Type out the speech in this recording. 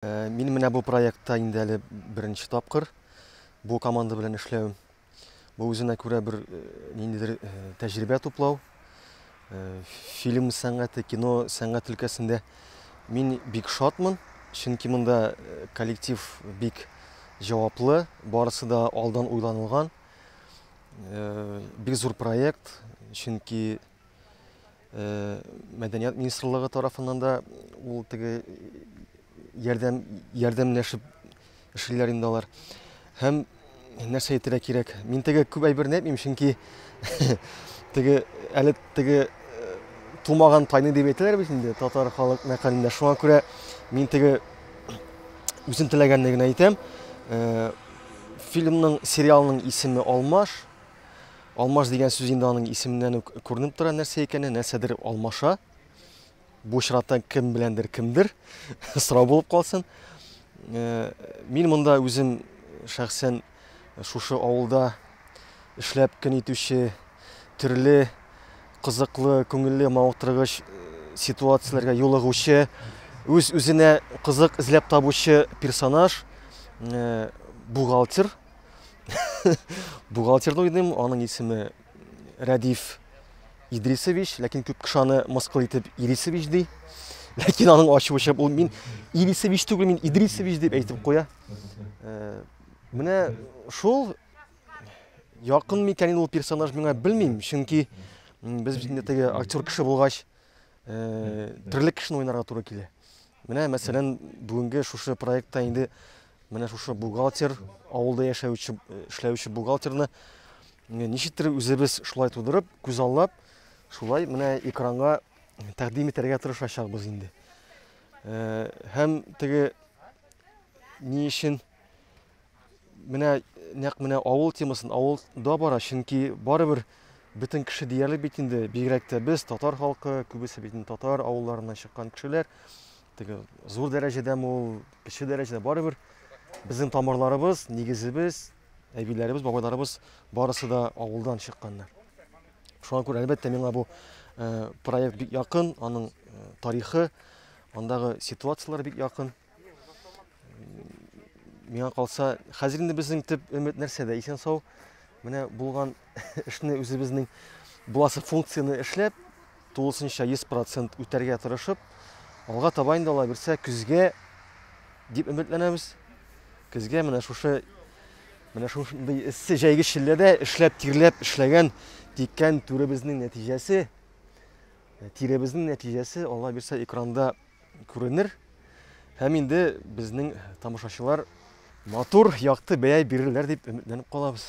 Мин менә бу проектта инде әле беренче тапкыр бу команда белән эшләү. Бу үзенә күрә бер ниндидер тәҗрибә туплау. Фильм сәнгате, кино сәнгать өлкәсендә мин бик шатмын, чөнки монда коллектив бик җаваплы, барысы да алдан уйланылган. Бик зур проект, чөнки Мәдәният министрлыгы тарафыннан да ул теге ярдәмләшеп эшлиләр инде алар. Һәм нәрсә әйтергә кирәк? Мин теге күп әйберне әйтмим, чөнки теге әле теге тумаган тайны дип әйтәләр бит инде татар халык мәкалендә. Шуңа күрә мин теге үзем теләгәнне генә әйтәм. Фильмның, сериалның исеме Алмаш. Алмаш дигән сүз инде аның исеменнән үк күренеп тора нәрсә икәне, нәрсәдер алмаша. Бу чиратта кем беләндер кемдер сорау булып калсын. Мин монда үзем шәхсән шушы авылда эшләп көн итүче, төрле кызыклы, күңелле, мавыктыргыч ситуацияләргә юлыгучы, үз-үзенә кызык эзләп табучы персонаж, бухгалтер. Бухгалтерда уйныйм, аның исеме Рәдиф Идрисович, ләкин күп кеше аны мыскыл итеп Ирисович ди. Ләкин аның ачуы ул мин Ирисович түгел, мин Идрисович дип әйтеп куя. Менә шул якын микән ул персонаж миңа белмим, чөнки без инде теге актер кеше булгач, төрле кешене уйнарга туры килә. Менә мәсәлән, бүгенге шушы проектта инде менә шушы бухгалтер, авылда яшәүче, эшләүче бухгалтерны ничектер үзебез шулай тудырып, күз аллап, шулай менә экранга тәкъдим итәргә тырышачакбыз инде. Һәм теге ни өчен менә нәкъ менә авыл темасын авылда бара, чөнки барыбер бөтен кеше диярлек бит инде, бигрәк тә без татар халкы, күбесе бит татар авылларыннан чыккан кешеләр. Теге зур дәрәҗәдәме ул, кече дәрәҗәдә барыбер безнең тамырларыбыз, нигезебез, әбиләребез, бабайларыбыз барысы да авылдан чыкканнар. Шуңа күрә әлбәттә миңа бу проект бик якын, аның тарихы, андагы ситуациялар бик якын. Миңа калса, хәзер инде безнең төп өмет нәрсәдә? Исән-сау менә булган эшне үзебезнең буласы функцияны эшләп, тулысынча 100% үтәргә тырышып, алга таба инде ала бирсә көзгә дип өметләнәбез. Көзгә менә шушы шундый эссе җәйге чилләдә эшләп, тирләп эшләгән, тиккән түребезнең нәтиҗәсе ала бирсә экранда күренер. Һәм инде безнең тамашачылар матур, якты бәя бирерләр дип өметләнеп калабыз.